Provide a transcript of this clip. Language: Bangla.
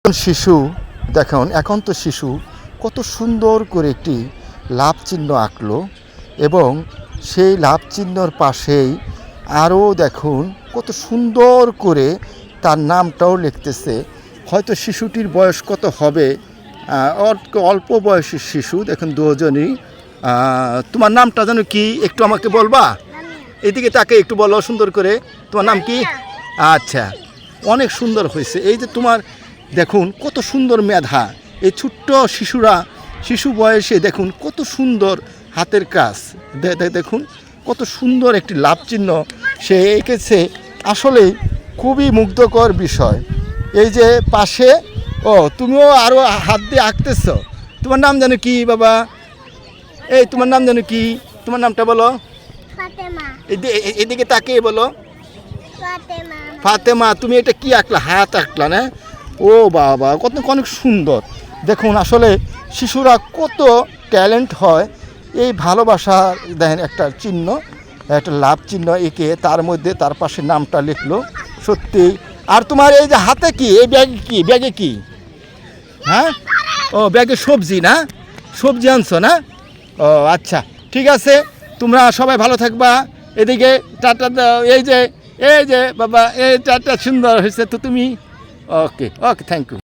শিশু দেখুন, এখন তো শিশু কত সুন্দর করে একটি লাভ চিহ্ন আঁকলো এবং সেই লাভ চিহ্নর পাশেই আরও দেখুন কত সুন্দর করে তার নামটাও লিখতেছে। হয়তো শিশুটির বয়স কত হবে, অল্প বয়সী শিশু দেখুন দুজনই। তোমার নামটা যেন কি একটু আমাকে বলবা? এদিকে তাকে একটু বলো সুন্দর করে, তোমার নাম কি? আচ্ছা, অনেক সুন্দর হয়েছে। এই যে তোমার দেখুন কত সুন্দর মেধা, এই ছোট্ট শিশু বয়সে দেখুন কত সুন্দর হাতের কাজ। দেখুন কত সুন্দর একটি লাভ চিহ্ন সে এঁকেছে, আসলেই খুবই মুগ্ধকর বিষয়। এই যে পাশে তুমিও আরও হাত দিয়ে আঁকতেছ। তোমার নাম জানো কি বাবা? এই তোমার নাম জানো কি? তোমার নামটা বলো। এদিকে তাকিয়ে বলো। ফাতেমা। তুমি এটা কি আঁকলা? হাত আঁকলা না? ও বাবা, কত অনেক সুন্দর। দেখুন আসলে শিশুরা কত ট্যালেন্ট হয়। এই ভালোবাসা দেখেন একটা চিহ্ন, একটা লাভ চিহ্ন এঁকে তার মধ্যে তার পাশে নামটা লিখলো। সত্যি। আর তোমার এই যে হাতে কি? এই ব্যাগে কি? হ্যাঁ, ও ব্যাগে সবজি না? সবজি আনছো না? ও আচ্ছা, ঠিক আছে, তোমরা সবাই ভালো থাকবা। এদিকে টাটা দাও। এই যে বাবা, এই টাটা সুন্দর হয়েছে তো তুমি। ওকে, থ্যাংক ইউ।